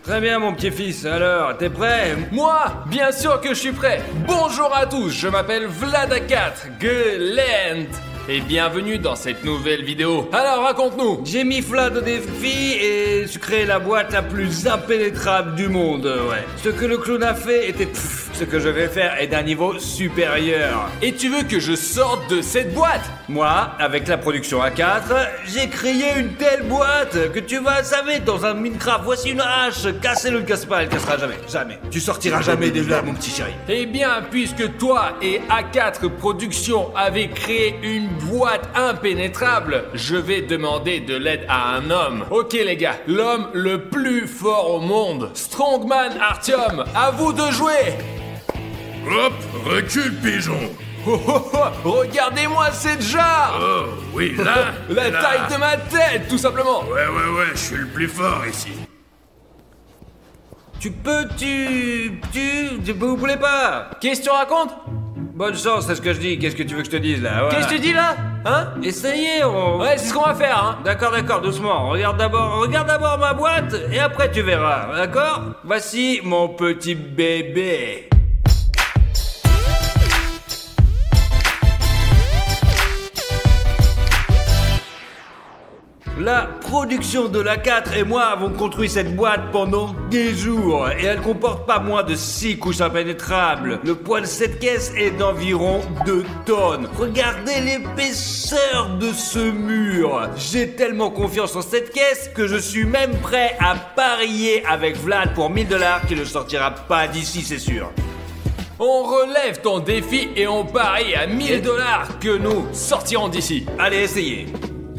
Très bien mon petit-fils, alors, t'es prêt? Moi, bien sûr que je suis prêt. Bonjour à tous, je m'appelle Vlad4 Gelent et bienvenue dans cette nouvelle vidéo. Alors raconte-nous. J'ai mis Vlad au défi et j'ai créé la boîte la plus impénétrable du monde, ouais. Ce que le clown a fait était ce que je vais faire est d'un niveau supérieur. Et tu veux que je sorte de cette boîte? Moi, avec la production A4, j'ai créé une telle boîte que tu vas savez dans un Minecraft. Voici une hache, cassez-le, ne casse pas, elle cassera jamais, jamais. Tu sortiras jamais de là, mon petit chéri. Eh bien, puisque toi et A4 Productions avez créé une boîte impénétrable, je vais demander de l'aide à un homme. Ok les gars, l'homme le plus fort au monde, Strongman Artyom, à vous de jouer. Hop, recule pigeon. Oh, oh, oh, regardez-moi cette jarre. Oh, oui, là. La là. taille de ma tête, tout simplement. Ouais, je suis le plus fort ici. Vous voulez pas? Qu'est-ce que tu racontes? Bonne chance, c'est ce que je dis, qu'est-ce que tu veux que je te dise là? Voilà. Qu'est-ce que tu dis là? Hein? Essayez, on... Ouais, c'est ce qu'on va faire, hein. D'accord, doucement. Regarde d'abord ma boîte et après tu verras, d'accord? Voici mon petit bébé. La production de l'A4 et moi avons construit cette boîte pendant des jours et elle comporte pas moins de 6 couches impénétrables. Le poids de cette caisse est d'environ 2 tonnes. Regardez l'épaisseur de ce mur. J'ai tellement confiance en cette caisse que je suis même prêt à parier avec Vlad pour 1000 $ qu'il ne sortira pas d'ici, c'est sûr. On relève ton défi et on parie à 1000 $ que nous sortirons d'ici. Allez, essayez.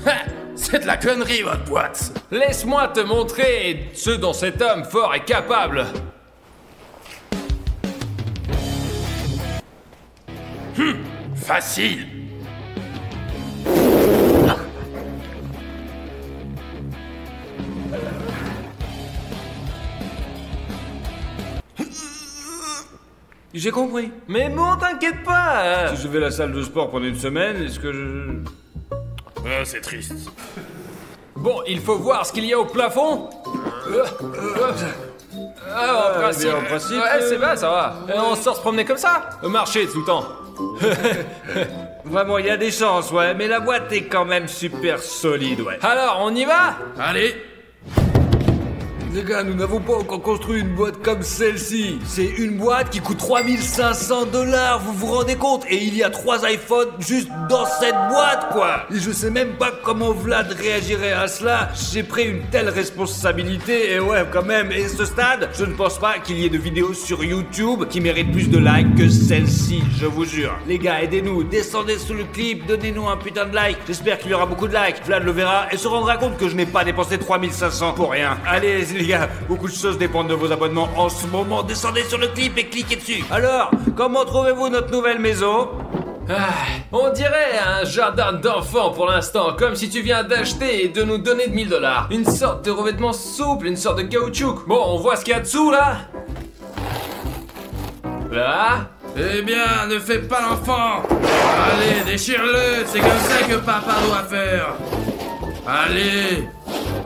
Ha, c'est de la connerie, votre boîte. Laisse-moi te montrer ce dont cet homme fort est capable. Facile. J'ai compris. Mais bon, t'inquiète pas. Si je vais à la salle de sport pendant une semaine, est-ce que je... Oh, c'est triste. Bon, il faut voir ce qu'il y a au plafond. En principe, en principe, ouais, c'est bien, ça va. On sort se promener comme ça. Marcher tout le temps. Vraiment, il y a des chances, ouais, mais la boîte est quand même super solide, ouais. Alors, on y va? Allez. Les gars, nous n'avons pas encore construit une boîte comme celle-ci. C'est une boîte qui coûte 3500 $, vous vous rendez compte? Et il y a 3 iPhones juste dans cette boîte, quoi. Et je sais même pas comment Vlad réagirait à cela. J'ai pris une telle responsabilité, et ouais, quand même. Et ce stade, je ne pense pas qu'il y ait de vidéos sur YouTube qui méritent plus de likes que celle-ci, je vous jure. Les gars, aidez-nous, descendez sous le clip, donnez-nous un putain de like. J'espère qu'il y aura beaucoup de likes. Vlad le verra et se rendra compte que je n'ai pas dépensé 3500 pour rien. Allez, les gars, beaucoup de choses dépendent de vos abonnements en ce moment. Descendez sur le clip et cliquez dessus. Alors, comment trouvez-vous notre nouvelle maison? On dirait un jardin d'enfants pour l'instant, comme si tu viens d'acheter et de nous donner de 1000 $. Une sorte de revêtement souple, une sorte de caoutchouc. Bon, on voit ce qu'il y a dessous là. Là. Eh bien, ne fais pas l'enfant. Allez, déchire-le. C'est comme ça que papa doit faire. Allez.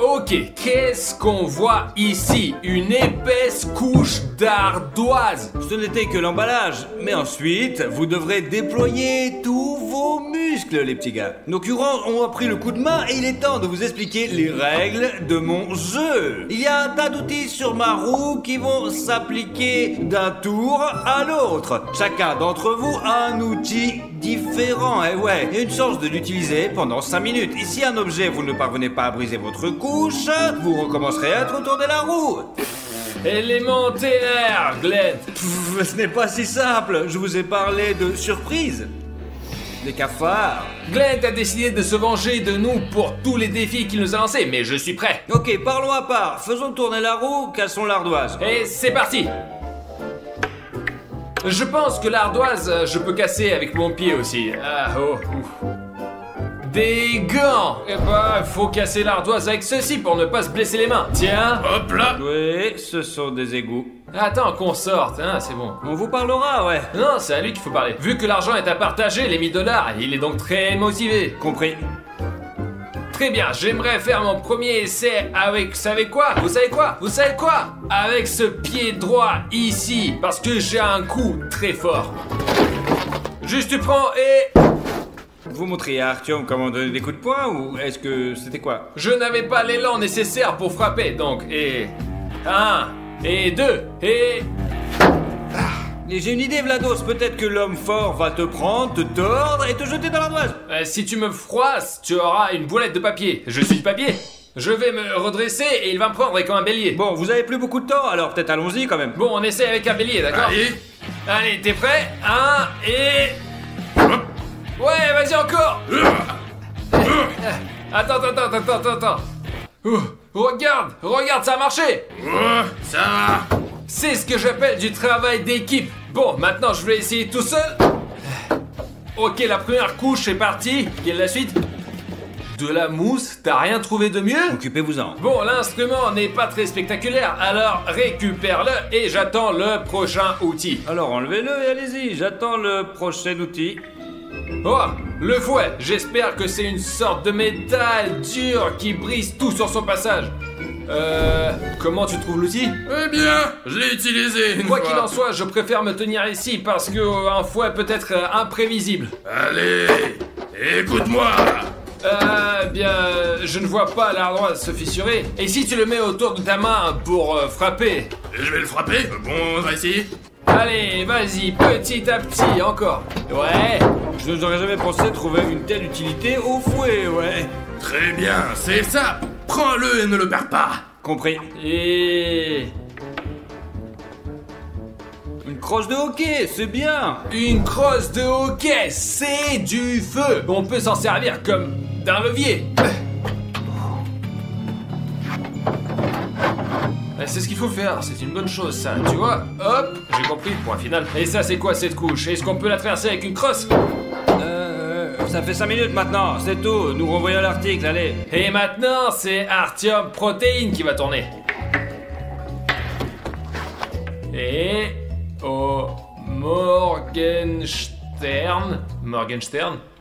Ok, qu'est-ce qu'on voit ici? Une épaisse couche d'ardoise. Ce n'était que l'emballage, mais ensuite, vous devrez déployer tous vos muscles, les petits gars. Nos curants ont appris le coup de main et il est temps de vous expliquer les règles de mon jeu. Il y a un tas d'outils sur ma roue qui vont s'appliquer d'un tour à l'autre. Chacun d'entre vous a un outil différent, et ouais, il y a une chance de l'utiliser pendant 5 minutes. Et si un objet, vous ne parvenez pas à briser votre couche, vous recommencerez à tourner la roue. Élémentaire, Glenn. Ce n'est pas si simple, je vous ai parlé de surprise. Des cafards. Glenn a décidé de se venger de nous pour tous les défis qu'il nous a lancés, mais je suis prêt. Ok, parlons à part. Faisons tourner la roue, cassons l'ardoise. Et c'est parti. Je pense que l'ardoise, je peux casser avec mon pied aussi. Ah, oh, ouf. Des gants. Eh ben, faut casser l'ardoise avec ceci pour ne pas se blesser les mains. Tiens. Hop là. Oui, ce sont des égouts. Attends qu'on sorte, hein, c'est bon. On vous parlera, ouais. Non, c'est à lui qu'il faut parler. Vu que l'argent est à partager, les 1000 $, il est donc très motivé. Compris. Très bien, j'aimerais faire mon premier essai avec, vous savez quoi? Avec ce pied droit ici, parce que j'ai un coup très fort. Juste tu prends et... Vous montriez à Artyom comment donner des coups de poing ou est-ce que c'était quoi? Je n'avais pas l'élan nécessaire pour frapper, donc, et... 1, et 2, et... Et j'ai une idée, Vlados, peut-être que l'homme fort va te prendre, te tordre et te jeter dans l'ardoise. Si tu me froisses, tu auras une boulette de papier. Je suis du papier. Je vais me redresser et il va me prendre comme un bélier. Bon, vous avez plus beaucoup de temps, alors peut-être allons-y quand même. Bon, on essaie avec un bélier, d'accord? Allez, t'es prêt? 1, et... Ouais, vas-y encore. Attends. Regarde, ça a marché. Ça va. C'est ce que j'appelle du travail d'équipe. Bon, maintenant je vais essayer tout seul. Ok, la première couche est partie. Quelle est la suite? De la mousse? T'as rien trouvé de mieux? Occupez-vous-en. Bon, l'instrument n'est pas très spectaculaire, alors récupère-le et j'attends le prochain outil. Alors enlevez-le et allez-y, j'attends le prochain outil. Oh, le fouet. J'espère que c'est une sorte de métal dur qui brise tout sur son passage. Comment tu trouves l'outil? Eh bien, je l'ai utilisé une Quoi fois. qu'il en soit, je préfère me tenir ici parce que un fouet peut être imprévisible. Allez, écoute-moi. Bien, je ne vois pas l'ardoise se fissurer. Et si tu le mets autour de ta main pour frapper? Je vais le frapper. Bon, on va essayer. Allez, vas-y, petit à petit, encore. Ouais. Je n'aurais jamais pensé trouver une telle utilité au fouet, ouais. Très bien, c'est ça. Prends-le et ne le perds pas. Compris. Et... Une crosse de hockey, c'est bien. une crosse de hockey, c'est du feu. On peut s'en servir comme d'un levier. C'est ce qu'il faut faire, c'est une bonne chose ça, tu vois. Hop, j'ai compris, point final. Et ça c'est quoi cette couche? Est-ce qu'on peut la traverser avec une crosse? Ça fait 5 minutes maintenant, c'est tout. Nous renvoyons l'article, allez. Et maintenant c'est Artyom Protein qui va tourner. Et... oh... Morgenstern?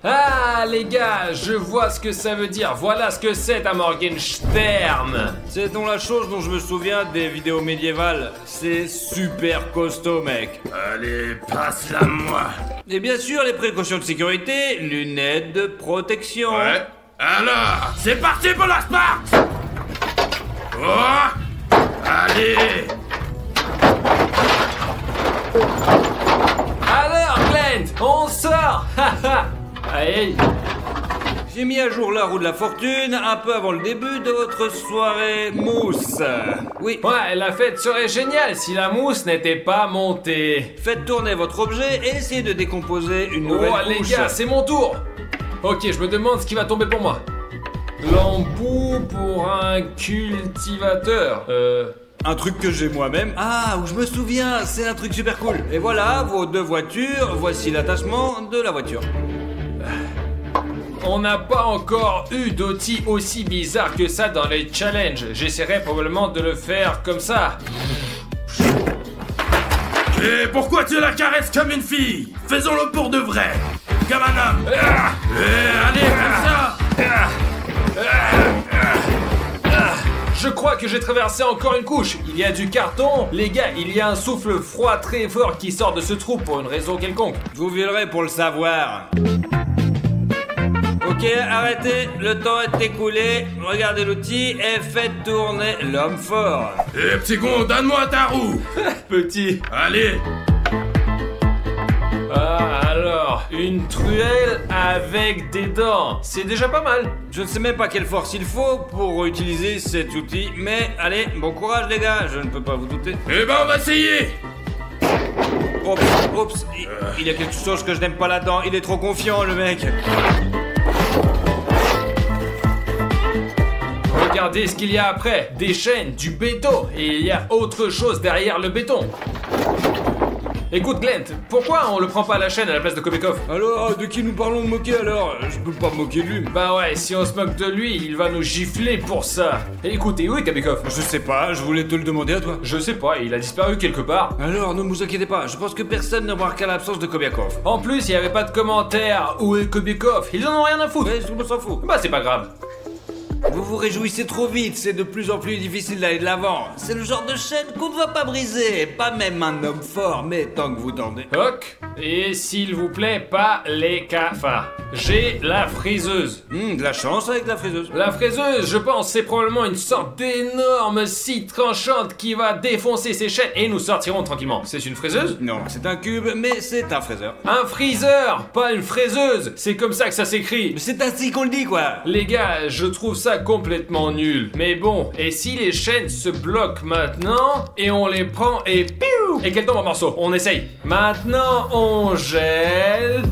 Ah les gars, je vois ce que ça veut dire. Voilà ce que c'est un Morgenstern. C'est donc la chose dont je me souviens des vidéos médiévales. C'est super costaud, mec. Allez, passe-la moi. Et bien sûr, les précautions de sécurité, lunettes de protection. Ouais. Alors, c'est parti pour la Sparte. Oh. Allez. Alors Glenn, on sort. Aïe. J'ai mis à jour la roue de la fortune un peu avant le début de votre soirée mousse. Oui. Ouais, la fête serait géniale si la mousse n'était pas montée. Faites tourner votre objet et essayez de décomposer une nouvelle Oh les couche. gars, c'est mon tour. Ok, je me demande ce qui va tomber pour moi. L'embout pour un cultivateur. Un truc que j'ai moi-même. Ah, où je me souviens, c'est un truc super cool. Et voilà, vos 2 voitures, voici l'attachement de la voiture. On n'a pas encore eu d'outil aussi bizarre que ça dans les challenges. J'essaierai probablement de le faire comme ça. Et pourquoi tu la caresses comme une fille? Faisons-le pour de vrai. Comme un homme. Allez, comme ça. Je crois que j'ai traversé encore une couche. Il y a du carton. Les gars, il y a un souffle froid très fort qui sort de ce trou pour une raison quelconque. Vous verrez pour le savoir. Ok, arrêtez, le temps est écoulé. Regardez l'outil et faites tourner l'homme fort. Eh, petit con, donne-moi ta roue. Petit. Allez. Ah, alors, une truelle avec des dents. C'est déjà pas mal. Je ne sais même pas quelle force il faut pour utiliser cet outil, mais allez, bon courage les gars, je ne peux pas vous douter. Eh ben, on va essayer. Oups, il y a quelque chose que je n'aime pas là-dedans, il est trop confiant le mec. Regardez ce qu'il y a après. Des chaînes, du béton. Et il y a autre chose derrière le béton. Écoute Glenn, pourquoi on le prend pas à la chaîne à la place de Kobekov? Alors, de qui nous parlons de moquer alors? Je peux pas me moquer de lui. Bah ouais, si on se moque de lui, il va nous gifler pour ça. Et écoutez, où est Kobekov? Je sais pas, je voulais te le demander à toi. Je sais pas, il a disparu quelque part. Alors, ne vous inquiétez pas, je pense que personne ne remarquera l'absence de Kobiakov. En plus, il y avait pas de commentaire. Où est Kobekov? Ils en ont rien à foutre. Mais je m'en s'en fout. Bah c'est pas grave. Vous vous réjouissez trop vite, c'est de plus en plus difficile d'aller de l'avant. C'est le genre de chaîne qu'on ne va pas briser, pas même un homme fort, mais tant que vous tendez. Ok. Et s'il vous plaît, pas les cafards. J'ai la friseuse. De la chance avec la friseuse. La fraiseuse, je pense, c'est probablement une sorte d'énorme scie tranchante qui va défoncer ces chaînes et nous sortirons tranquillement. C'est une fraiseuse? Non, c'est un cube, mais c'est un fraiseur. Un freezer, pas une fraiseuse. C'est comme ça que ça s'écrit. Mais c'est ainsi qu'on le dit, quoi. Les gars, je trouve ça complètement nul. Mais bon, et si les chaînes se bloquent maintenant et on les prend et piou et qu'elles tombent en morceaux? On essaye. Maintenant, on gèle.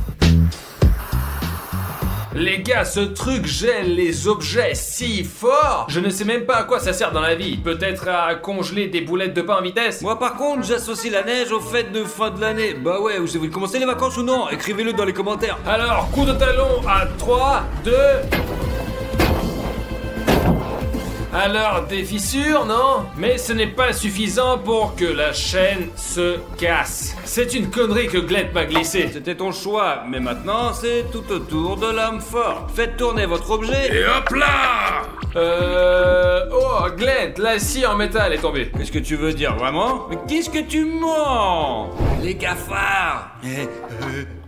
Les gars, ce truc gèle les objets si fort. Je ne sais même pas à quoi ça sert dans la vie. Peut-être à congeler des boulettes de pain en vitesse. Moi par contre, j'associe la neige aux fêtes de fin de l'année. Bah ouais, vous avez commencé les vacances ou non? Écrivez-le dans les commentaires. Alors, coup de talon à 3, 2... Alors, des fissures, non? Mais ce n'est pas suffisant pour que la chaîne se casse. C'est une connerie que Glenn m'a glissé. C'était ton choix, mais maintenant c'est tout autour de l'homme fort. Faites tourner votre objet. Et hop là! Oh, Glenn, la scie en métal est tombée. Qu'est-ce que tu veux dire, vraiment? Mais qu'est-ce que tu mens? Les cafards.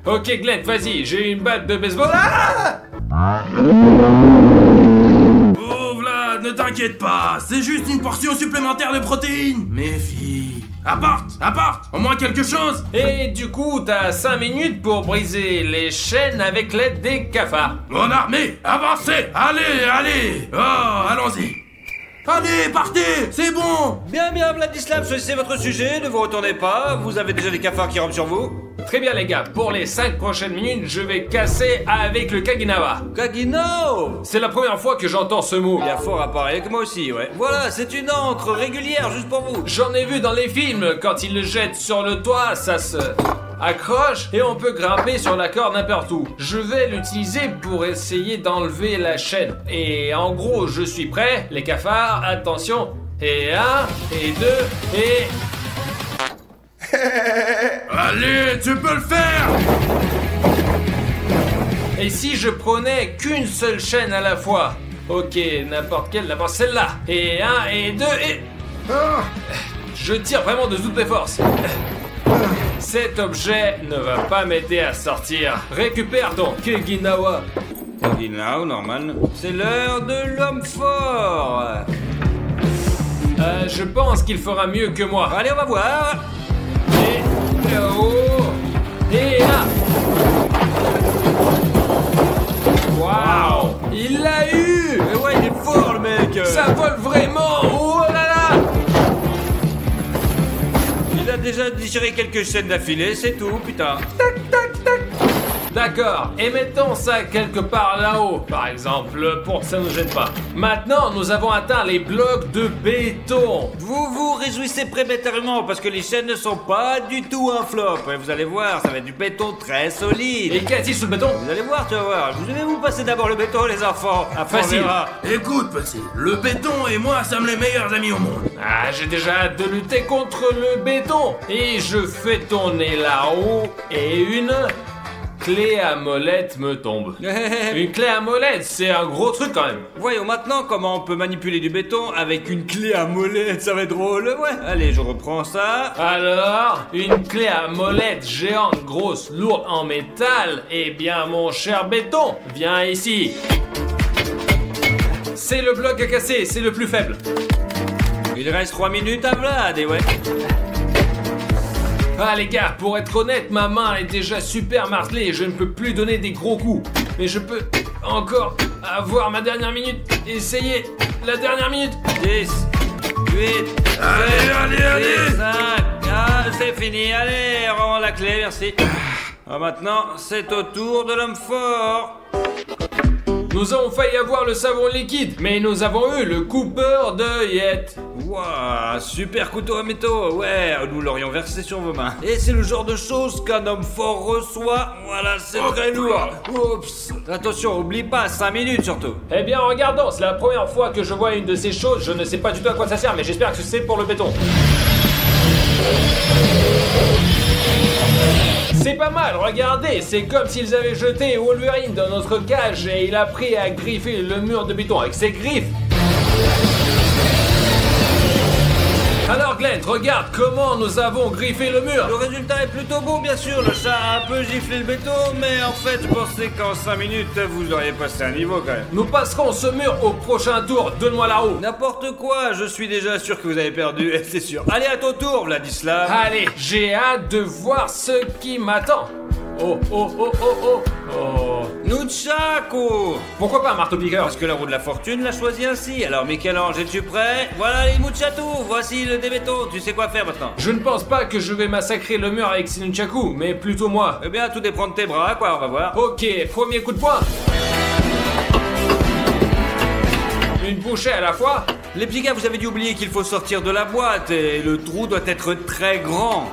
Ok, Glenn, vas-y, j'ai une batte de baseball. Ah! Ouvre là, ne t'inquiète pas, c'est juste une portion supplémentaire de protéines. Méfie. Apporte, au moins quelque chose. Et du coup, t'as 5 minutes pour briser les chaînes avec l'aide des cafards. Mon armée, avancez. Allez. Oh, allons-y. Allez, partez, c'est bon. Bien, Vladislav, choisissez votre sujet, ne vous retournez pas, vous avez déjà des cafards qui rampent sur vous. Très bien les gars, pour les 5 prochaines minutes, je vais casser avec le Kaginawa. Kagino! C'est la première fois que j'entends ce mot. Il y a fort à parler que moi aussi, ouais. Voilà, c'est une encre régulière juste pour vous. J'en ai vu dans les films, quand ils le jettent sur le toit, ça se accroche et on peut grimper sur la corde n'importe où. Je vais l'utiliser pour essayer d'enlever la chaîne. Et en gros, je suis prêt, les cafards, attention. Et 1, et 2, et... Allez, tu peux le faire. Et si je prenais qu'une seule chaîne à la fois? Ok, n'importe quelle, d'abord celle-là. Et 1, et 2, et... Je tire vraiment de toutes mes forces. Cet objet ne va pas m'aider à sortir. Récupère ton Kaginawa. Kaginawa, normal. C'est l'heure de l'homme fort. Je pense qu'il fera mieux que moi. Allez, on va voir. Et... oh. Et là. Waouh. Il l'a eu. Mais ouais, il est fort, le mec. Ça vole vraiment. Oh là là. Il a déjà digéré quelques chaînes d'affilée, c'est tout, putain. D'accord, et mettons ça quelque part là-haut, par exemple, pour que ça nous gêne pas. Maintenant, nous avons atteint les blocs de béton. Vous vous réjouissez prématurément parce que les chaînes ne sont pas du tout un flop. Et vous allez voir, ça va être du béton très solide. Et qu'y a-t-il sous le béton? Vous allez voir, tu vas voir. Je vais vous passer d'abord le béton, les enfants. Après, facile. on verra. Écoute, petit, le béton et moi sommes les meilleurs amis au monde. Ah, j'ai déjà hâte de lutter contre le béton. Et je fais tourner là-haut et une... clé à molette me tombe. Une clé à molette, c'est un gros truc quand même. Voyons maintenant comment on peut manipuler du béton avec une clé à molette, ça va être drôle, ouais. Allez, je reprends ça. Alors, une clé à molette géante, grosse, lourde en métal. Eh bien, mon cher béton, viens ici. C'est le bloc à casser, c'est le plus faible. Il reste 3 minutes à Vlad, et ouais. Ah les gars, pour être honnête, ma main est déjà super martelée et je ne peux plus donner des gros coups. Mais je peux encore avoir ma dernière minute. Essayez la dernière minute. 10, 8, Allez. 5, ah, c'est fini, allez, rends la clé, merci. Ah, maintenant, c'est au tour de l'homme fort. Nous avons failli avoir le savon liquide, mais nous avons eu le coupeur de Yet. Waouh, super couteau à métaux, ouais, nous l'aurions versé sur vos mains. Et c'est le genre de choses qu'un homme fort reçoit, voilà, c'est très lourd. Oups, attention, oublie pas, 5 minutes surtout. Eh bien, regardons, c'est la première fois que je vois une de ces choses, je ne sais pas du tout à quoi ça sert, mais j'espère que c'est pour le béton. C'est pas mal, regardez, c'est comme s'ils avaient jeté Wolverine dans notre cage et il a pris à griffer le mur de béton avec ses griffes. Alors Glenn, regarde comment nous avons griffé le mur. Le résultat est plutôt bon, bien sûr. Le chat a un peu giflé le béton, mais en fait, je pensais qu'en 5 minutes, vous auriez passé un niveau quand même. Nous passerons ce mur au prochain tour, donne-moi la roue. N'importe quoi, je suis déjà sûr que vous avez perdu, c'est sûr. Allez, à ton tour, Vladislav. Allez, j'ai hâte de voir ce qui m'attend. Oh, oh, oh, oh, oh, oh. Nunchaku. Pourquoi pas un marteau-piqueur? Parce que la roue de la fortune l'a choisi ainsi. Alors, Michel-Ange, es-tu prêt? Voilà les Muchatou, voici le débéton. Tu sais quoi faire maintenant? Je ne pense pas que je vais massacrer le mur avec ces nunchakus, mais plutôt moi. Eh bien, tout dépend de tes bras, quoi, on va voir. Ok, premier coup de poing. Une bouchée à la fois. Les petits gars, vous avez dû oublier qu'il faut sortir de la boîte et le trou doit être très grand.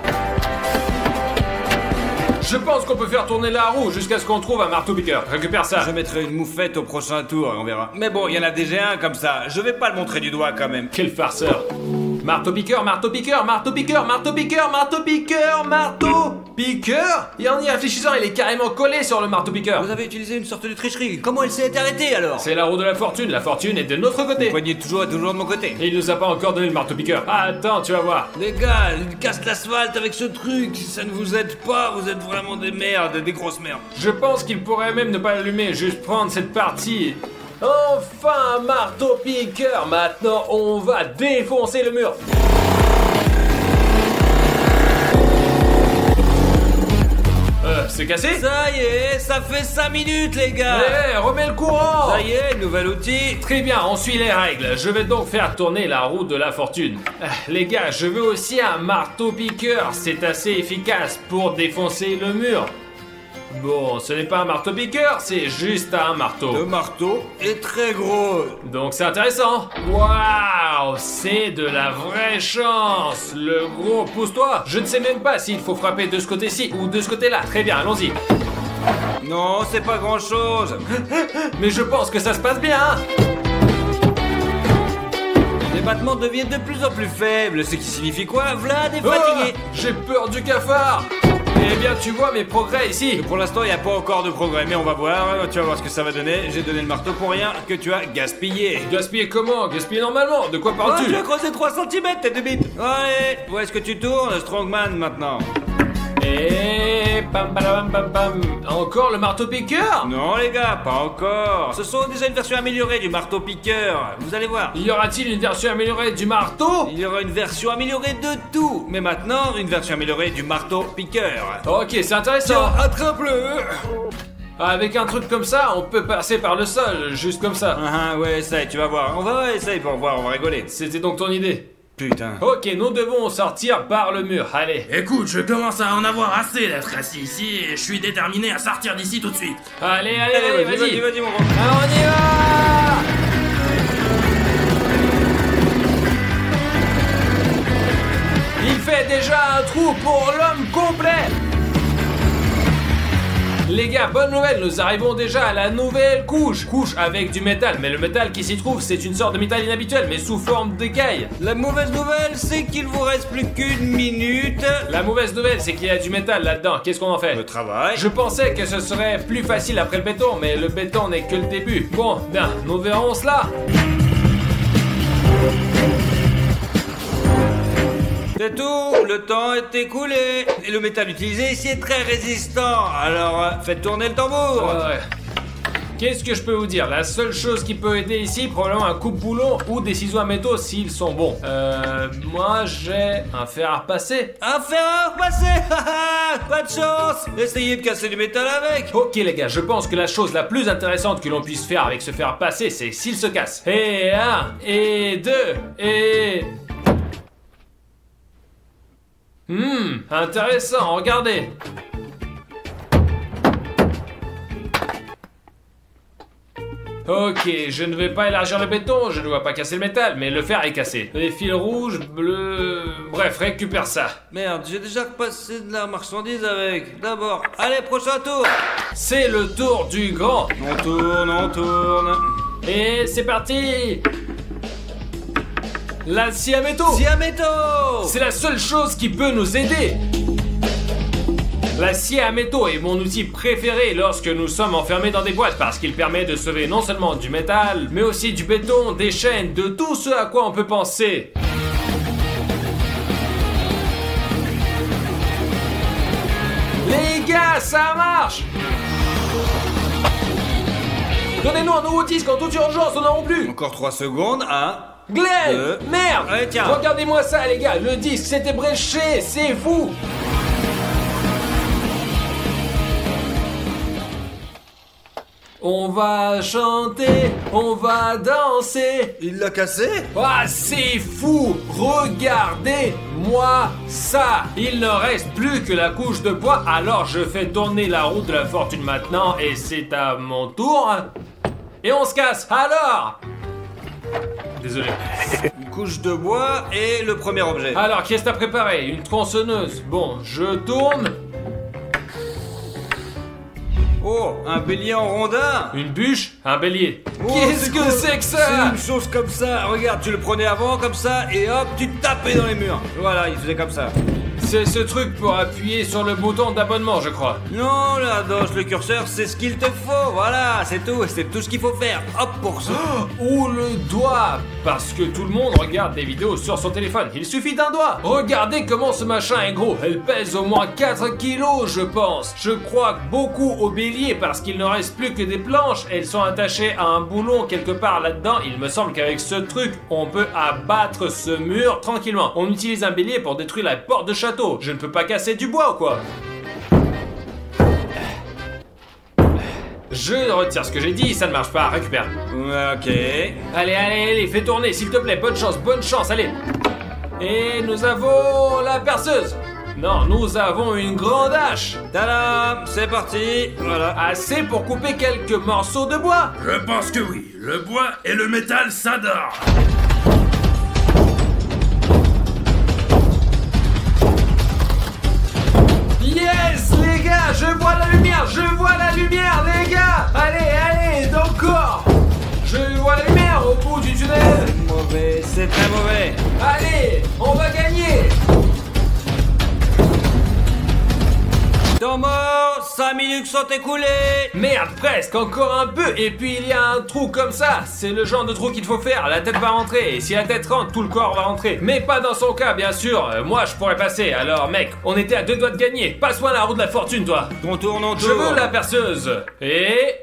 Je pense qu'on peut faire tourner la roue jusqu'à ce qu'on trouve un marteau-piqueur. Récupère ça. Je mettrai une moufette au prochain tour, on verra. Mais bon, il y en a déjà un comme ça. Je vais pas le montrer du doigt quand même. Quel farceur. Marteau-piqueur, marteau-piqueur, marteau-piqueur, marteau-piqueur, marteau-piqueur, marteau-piqueur. Et en y réfléchissant, il est carrément collé sur le marteau-piqueur. Vous avez utilisé une sorte de tricherie. Comment elle s'est arrêtée alors? C'est la roue de la fortune est de notre côté. Le poignet toujours de mon côté. Et il nous a pas encore donné le marteau-piqueur. Attends, tu vas voir. Les gars, il casse l'asphalte avec ce truc. Ça ne vous aide pas, vous êtes vraiment des merdes, des grosses merdes. Je pense qu'il pourrait même ne pas l'allumer, juste prendre cette partie. Enfin, un marteau-piqueur. Maintenant, on va défoncer le mur. C'est cassé? Ça y est, ça fait 5 minutes les gars. Remets le courant. Ça y est, nouvel outil. Très bien, on suit les règles. Je vais donc faire tourner la roue de la fortune. Les gars, je veux aussi un marteau-piqueur. C'est assez efficace pour défoncer le mur. Bon, ce n'est pas un marteau-piqueur, c'est juste un marteau. Le marteau est très gros. Donc c'est intéressant. Waouh, c'est de la vraie chance. Le gros, pousse-toi. Je ne sais même pas s'il faut frapper de ce côté-ci ou de ce côté-là. Très bien, allons-y. Non, c'est pas grand-chose. Mais je pense que ça se passe bien. Les battements deviennent de plus en plus faibles, ce qui signifie quoi? Vlad est fatigué. J'ai peur du cafard. Eh bien, tu vois mes progrès ici. Pour l'instant, il n'y a pas encore de progrès, mais on va voir. Tu vas voir ce que ça va donner. J'ai donné le marteau pour rien que tu as gaspillé. Gaspiller comment? Gaspiller normalement? De quoi parles-tu? Tu as creusé 3 cm, tête de bite. Allez, où est-ce que tu tournes, Strongman, maintenant? Et pam pam pam pam. Encore le marteau-piqueur? Non les gars, pas encore. Ce sont déjà une version améliorée du marteau-piqueur. Vous allez voir. Y aura-t-il une version améliorée du marteau? Il y aura une version améliorée de tout. Mais maintenant, une version améliorée du marteau-piqueur. Ok, c'est intéressant. Tiens, attrape-le. Avec un truc comme ça, on peut passer par le sol, juste comme ça. Ouais, essaye, tu vas voir. On va essayer pour voir, on va rigoler. C'était donc ton idée? Putain. Ok, nous devons sortir par le mur, allez. Écoute, je commence à en avoir assez d'être assis ici et je suis déterminé à sortir d'ici tout de suite. Allez, Vas-y, mon gros. Alors on y va. Il fait déjà un trou pour l'homme complet. Les gars, bonne nouvelle, nous arrivons déjà à la nouvelle couche. Couche avec du métal, mais le métal qui s'y trouve, c'est une sorte de métal inhabituel, mais sous forme d'écaille. La mauvaise nouvelle, c'est qu'il vous reste plus qu'une minute. La mauvaise nouvelle, c'est qu'il y a du métal là-dedans. Qu'est-ce qu'on en fait? Le travail. Je pensais que ce serait plus facile après le béton, mais le béton n'est que le début. Bon, bien, nous verrons cela. C'est tout, le temps est écoulé. Et le métal utilisé ici est très résistant. Alors, faites tourner le tambour. Ouais. Qu'est-ce que je peux vous dire? La seule chose qui peut aider ici, probablement un coupe-boulon ou des ciseaux à métaux s'ils sont bons. Moi j'ai un fer à repasser. Un fer à repasser. Pas de chance. Essayez de casser du métal avec. Ok les gars, je pense que la chose la plus intéressante que l'on puisse faire avec ce fer à repasser, c'est s'il se casse. Et 1, et 2, et... Intéressant, regardez. Ok, je ne vais pas élargir le béton, je ne vais pas casser le métal, mais le fer est cassé. Les fils rouges, bleus... Bref, récupère ça. Merde, j'ai déjà repassé de la marchandise avec. D'abord, allez, prochain tour. C'est le tour du grand. On tourne. Et c'est parti. La scie à métaux. Scie à métaux. C'est la seule chose qui peut nous aider. La scie à métaux est mon outil préféré lorsque nous sommes enfermés dans des boîtes parce qu'il permet de sauver non seulement du métal, mais aussi du béton, des chaînes, de tout ce à quoi on peut penser. Les gars, ça marche! Donnez-nous un nouveau disque en toute urgence, on n'en a plus! Encore 3 secondes, 1. Glenn! Merde! Allez, tiens. Regardez-moi ça, les gars, le disque s'était bréché, c'est vous! On va chanter, on va danser. Il l'a cassé? Ah, c'est fou! Regardez-moi ça! Il ne reste plus que la couche de bois, alors je fais tourner la roue de la fortune maintenant, et c'est à mon tour. Et on se casse, alors! Désolé. Une couche de bois et le premier objet. Alors, qu'est-ce que t'as préparé? Une tronçonneuse. Bon, je tourne. Oh, un bélier en rondin. Une bûche, un bélier. Oh, Qu'est-ce que cool. c'est que C'est ça? une chose comme ça. Regarde, tu le prenais avant comme ça et hop, tu tapais dans les murs. Voilà, il faisait comme ça. C'est ce truc pour appuyer sur le bouton d'abonnement, je crois. Non, la danse, le curseur, c'est ce qu'il te faut. Voilà, c'est tout ce qu'il faut faire. Hop, pour ça. Ou le doigt, parce que tout le monde regarde des vidéos sur son téléphone. Il suffit d'un doigt. Regardez comment ce machin est gros. Elle pèse au moins 4 kilos, je pense. Je crois beaucoup au bélier parce qu'il ne reste plus que des planches. Elles sont attachées à un boulon quelque part là-dedans. Il me semble qu'avec ce truc, on peut abattre ce mur tranquillement. On utilise un bélier pour détruire la porte de château. Je ne peux pas casser du bois ou quoi? Je retire ce que j'ai dit, ça ne marche pas, récupère. Ok. Allez, fais tourner, s'il te plaît, bonne chance, allez. Et nous avons la perceuse. Non, nous avons une grande hache. Tadam, c'est parti. Voilà. Assez pour couper quelques morceaux de bois. Je pense que oui. Le bois et le métal s'adorent. Yes, les gars, je vois la lumière, les gars. Allez, encore. Je vois la lumière au bout du tunnel. Mauvais, c'est très mauvais. Allez, on va gagner. Temps mort, 5 minutes sont écoulées. Merde, presque, encore un peu. Et puis il y a un trou comme ça. C'est le genre de trou qu'il faut faire. La tête va rentrer. Et si la tête rentre, tout le corps va rentrer. Mais pas dans son cas, bien sûr. Moi, je pourrais passer. Alors, mec, on était à 2 doigts de gagner. Passe-moi la roue de la fortune, toi. On tourne. Je veux la perceuse. Et...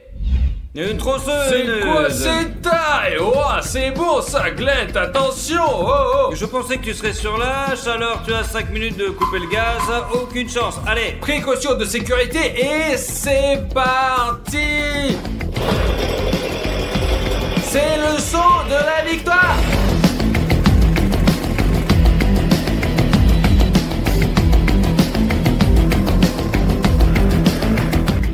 Une tronçonneuse. c'est quoi cette taille? Oh, c'est beau ça, Glenn. Attention. Oh. Je pensais que tu serais sur l'âche, alors tu as 5 minutes de couper le gaz. Aucune chance. Allez. Précaution de sécurité. Et c'est parti. C'est le son de la victoire.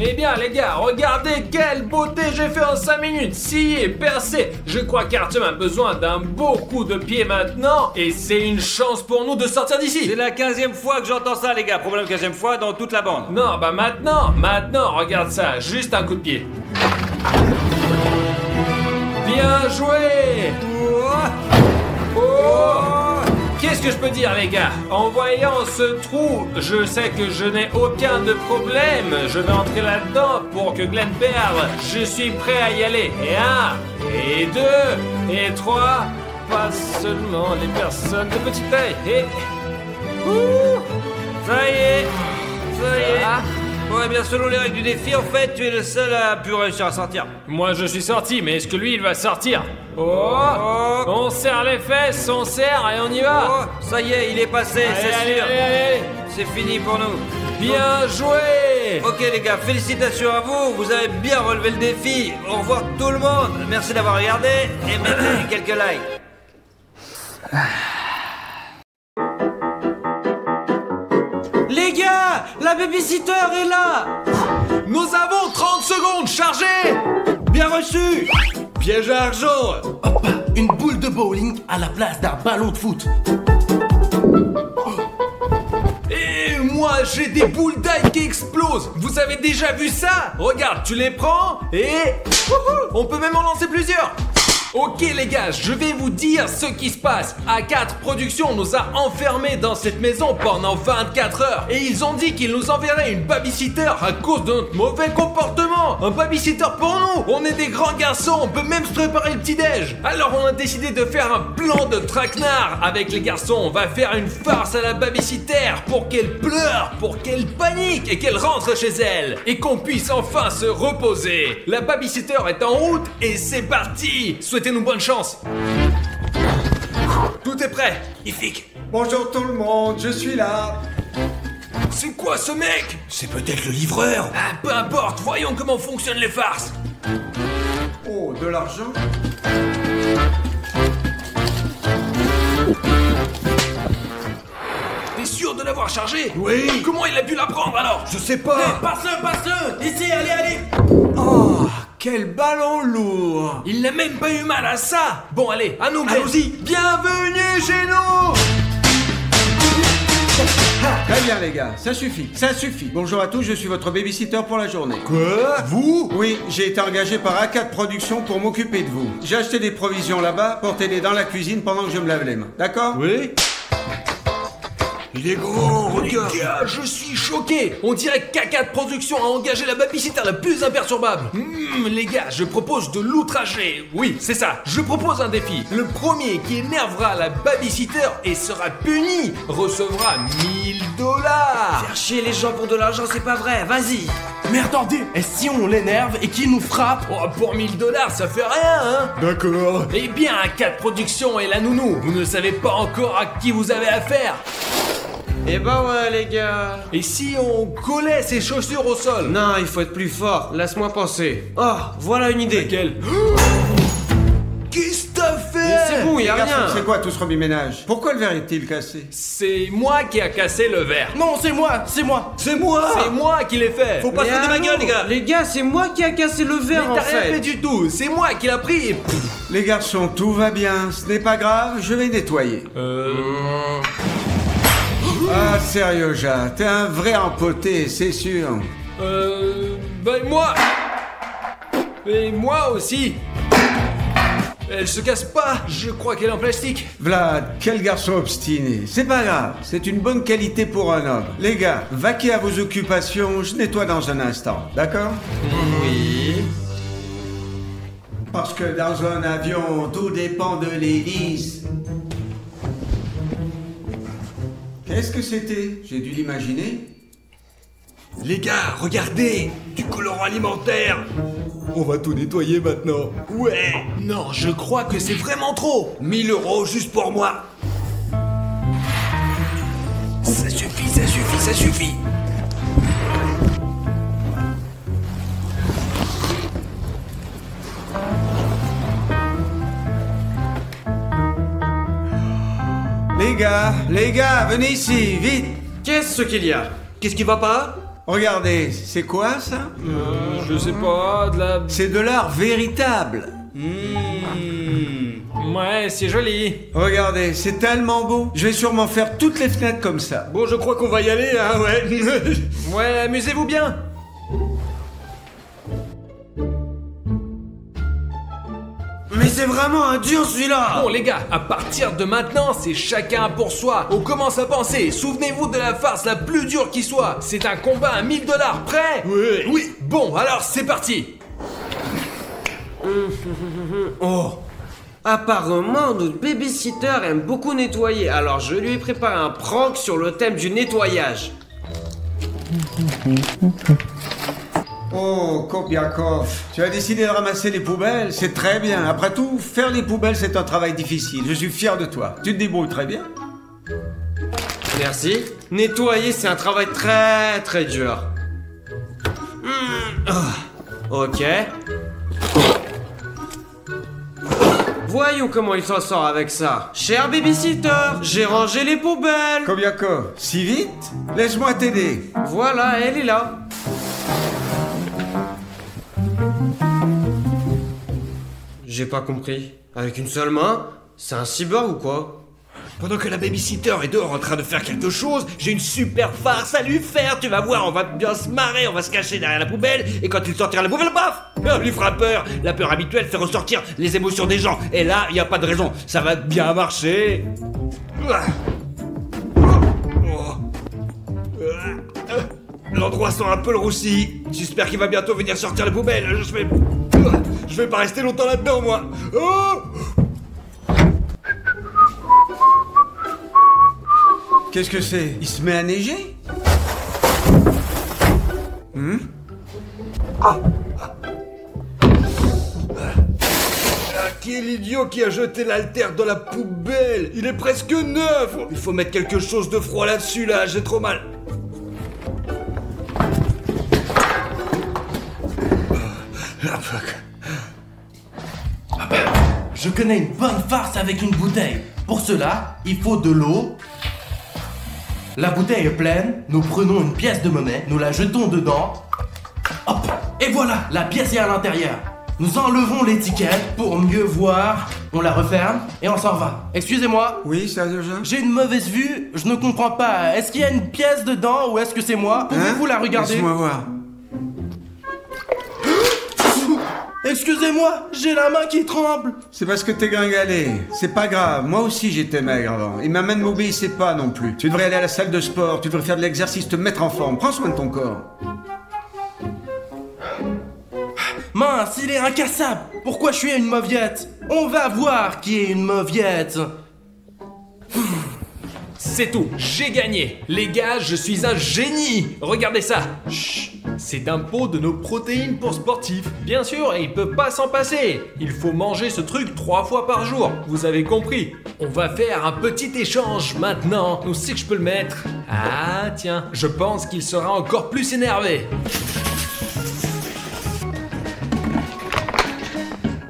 Eh bien les gars, regardez quelle beauté j'ai fait en 5 minutes. Scié, percé. Je crois qu'Artyom a besoin d'un beau coup de pied maintenant. Et c'est une chance pour nous de sortir d'ici. C'est la 15e fois que j'entends ça, les gars. Probablement 15e fois dans toute la bande. Non, bah maintenant, regarde ça. Juste un coup de pied. Bien joué. Oh. Qu'est-ce que je peux dire, les gars? En voyant ce trou, je sais que je n'ai aucun de problème. Je vais entrer là-dedans pour que Glenn perde. Je suis prêt à y aller. Et 1, et 2, et 3. Pas seulement les personnes de petite taille. Et... Ouh. Ça y est. Ah. Ouais, bien selon les règles du défi, en fait, tu es le seul à pu réussir à sortir. Moi, je suis sorti, mais est-ce que lui, il va sortir? Oh. On serre les fesses, on serre et on y va. Oh, ça y est, il est passé, c'est sûr. Allez. C'est fini pour nous. Bien joué. Ok les gars, félicitations à vous, vous avez bien relevé le défi. Au revoir tout le monde, merci d'avoir regardé et mettez quelques likes. Les gars, la babysitter est là. Nous avons 30 secondes, chargez. Bien reçu. Piège à argent. Hop, une boule de bowling à la place d'un ballon de foot. Et moi, j'ai des boules d'ail qui explosent. Vous avez déjà vu ça? Regarde, tu les prends et... on peut même en lancer plusieurs. Ok les gars, je vais vous dire ce qui se passe. A4 Productions nous a enfermés dans cette maison pendant 24 heures. Et ils ont dit qu'ils nous enverraient une babysitter à cause de notre mauvais comportement. Un babysitter pour nous. On est des grands garçons, on peut même se préparer le petit-déj. Alors on a décidé de faire un plan de traquenard. Avec les garçons, on va faire une farce à la babysitter pour qu'elle pleure, pour qu'elle panique et qu'elle rentre chez elle. Et qu'on puisse enfin se reposer. La babysitter est en route et c'est parti. Souhaitez-nous bonne chance. Tout est prêt. Magnifique. Bonjour tout le monde, je suis là. C'est quoi ce mec? C'est peut-être le livreur. Ah, peu importe, voyons comment fonctionnent les farces. Oh, de l'argent? T'es sûr de l'avoir chargé? Oui. Comment il a pu la prendre alors? Je sais pas. Passe-le. Ici, allez. Oh, quel ballon lourd. Il n'a même pas eu mal à ça. Bon allez, à nous. Allons-y. Bienvenue chez nous. Très bien les gars, ça suffit. Bonjour à tous, je suis votre babysitter pour la journée. Quoi? Vous? Oui, j'ai été engagé par A4 Productions pour m'occuper de vous. J'ai acheté des provisions là-bas, portez-les dans la cuisine pendant que je me lave les mains. D'accord? Oui. Il est grand, regarde. Les gars, je suis choqué. On dirait qu'A4 Productions a engagé la babysitter la plus imperturbable. Les gars, je propose de l'outrager. Oui, c'est ça. Je propose un défi. Le premier qui énervera la babysitter et sera puni recevra 1000 $. Faire chier les gens pour de l'argent, c'est pas vrai, vas-y. Mais attendez, et si on l'énerve et qu'il nous frappe? Oh, pour 1000 $, ça fait rien, hein? D'accord. Eh bien, A4 Productions et la nounou, vous ne savez pas encore à qui vous avez affaire. Eh bah ouais les gars. Et si on collait ses chaussures au sol? Non, il faut être plus fort, laisse-moi penser. Oh, voilà une idée. Laquelle? Qu'est-ce que t'as fait? Mais c'est bon, y a Garçon, rien. c'est quoi tout ce remue-ménage? Pourquoi le verre est-il cassé? C'est moi qui a cassé le verre. Non, c'est moi. C'est moi. C'est moi qui l'ai fait. Faut pas se Mais foutre de ma gueule, les gars. Les gars, c'est moi qui a cassé le Mais verre en t'as rien fait fait. du tout. C'est moi qui l'a pris. Les garçons, tout va bien, ce n'est pas grave, je vais nettoyer. Ah sérieux, Ja, t'es un vrai empoté, c'est sûr. Ben moi. Et moi aussi. Elle se casse pas. Je crois qu'elle est en plastique. Vlad, quel garçon obstiné. C'est pas grave, c'est une bonne qualité pour un homme. Les gars, vaquez à vos occupations, je nettoie dans un instant, d'accord? Oui. Parce que dans un avion, tout dépend de l'hélice. Qu'est-ce que c'était? J'ai dû l'imaginer. Les gars, regardez. Du colorant alimentaire. On va tout nettoyer maintenant. Ouais. Non, je crois que c'est vraiment trop. 1000 € juste pour moi. Ça suffit. Les gars, venez ici, vite. Qu'est-ce qu'il y a? Qu'est-ce qui va pas? Regardez, c'est quoi ça? Je sais pas, de la... C'est de l'art véritable. Ouais, c'est joli. Regardez, c'est tellement beau. Je vais sûrement faire toutes les fenêtres comme ça. Bon, je crois qu'on va y aller, hein, ouais. Ouais, amusez-vous bien. Mais c'est vraiment un dur celui-là. Bon les gars, à partir de maintenant, c'est chacun pour soi. On commence à penser. Souvenez-vous de la farce la plus dure qui soit. C'est un combat à 1000 $. Prêt? Oui. Bon, alors c'est parti. Oh. Apparemment, notre babysitter aime beaucoup nettoyer, alors je lui ai préparé un prank sur le thème du nettoyage. Oh, Kopiakov, tu as décidé de ramasser les poubelles, c'est très bien. Après tout, faire les poubelles, c'est un travail difficile. Je suis fier de toi. Tu te débrouilles très bien. Merci. Nettoyer, c'est un travail très très dur. Ok. Voyons comment il s'en sort avec ça. Cher babysitter, j'ai rangé les poubelles. Kopiakov, si vite? Laisse-moi t'aider. Voilà, elle est là. J'ai pas compris. Avec une seule main? C'est un cyborg ou quoi? Pendant que la babysitter est dehors en train de faire quelque chose, j'ai une super farce à lui faire. Tu vas voir, on va bien se marrer, on va se cacher derrière la poubelle. Et quand il sortira la poubelle, paf, on lui fera peur. La peur habituelle fait ressortir les émotions des gens. Et là, il n'y a pas de raison. Ça va bien marcher. L'endroit sent un peu le roussi. J'espère qu'il va bientôt venir sortir la poubelle. Je vais pas rester longtemps là-dedans, moi. Oh! Qu'est-ce que c'est? Il se met à neiger? Qui est l'idiot qui a jeté l'haltère dans la poubelle? Il est presque neuf. Il faut mettre quelque chose de froid là-dessus, là. J'ai trop mal. Je connais une bonne farce avec une bouteille. Pour cela, il faut de l'eau. La bouteille est pleine, nous prenons une pièce de monnaie, nous la jetons dedans. Hop! Et voilà, la pièce est à l'intérieur. Nous enlevons l'étiquette pour mieux voir. On la referme et on s'en va. Excusez-moi. Oui, ça déjà? J'ai une mauvaise vue, je ne comprends pas. Est-ce qu'il y a une pièce dedans ou est-ce que c'est moi? Pouvez-vous la regarder? Laisse-moi voir. Excusez-moi, j'ai la main qui tremble. C'est parce que t'es gringalé. C'est pas grave, moi aussi j'étais maigre avant. Et ma main ne m'obéissait pas non plus. Tu devrais aller à la salle de sport, tu devrais faire de l'exercice, te mettre en forme. Prends soin de ton corps. Mince, il est incassable. Pourquoi je suis une mauviette? On va voir qui est une mauviette. C'est tout, j'ai gagné. Les gars, je suis un génie. Regardez ça. Chut, c'est un pot de nos protéines pour sportifs. Bien sûr, et il peut pas s'en passer. Il faut manger ce truc 3 fois par jour. Vous avez compris. On va faire un petit échange maintenant. Où c'est que je peux le mettre? Ah, tiens, je pense qu'il sera encore plus énervé.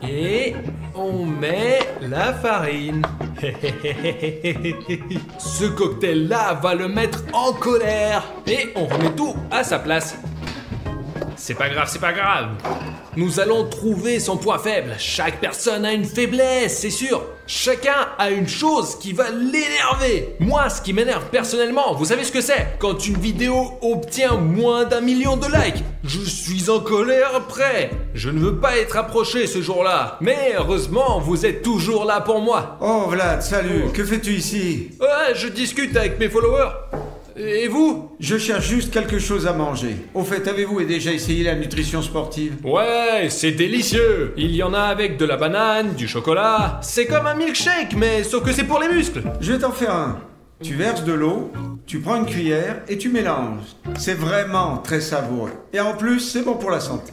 Et on met la farine. Ce cocktail-là va le mettre en colère. Et on remet tout à sa place. C'est pas grave, c'est pas grave. Nous allons trouver son point faible. Chaque personne a une faiblesse, c'est sûr. Chacun a une chose qui va l'énerver. Moi, ce qui m'énerve personnellement, vous savez ce que c'est? Quand une vidéo obtient moins d'1 million de likes, je suis en colère après. Je ne veux pas être approché ce jour-là. Mais heureusement, vous êtes toujours là pour moi. Oh Vlad, salut, que fais-tu ici? Ouais, je discute avec mes followers. Et vous? Je cherche juste quelque chose à manger. Au fait, avez-vous déjà essayé la nutrition sportive? Ouais, c'est délicieux. Il y en a avec de la banane, du chocolat. C'est comme un milkshake, mais sauf que c'est pour les muscles. Je vais t'en faire un. Tu verses de l'eau, tu prends une cuillère et tu mélanges. C'est vraiment très savoureux. Et en plus, c'est bon pour la santé.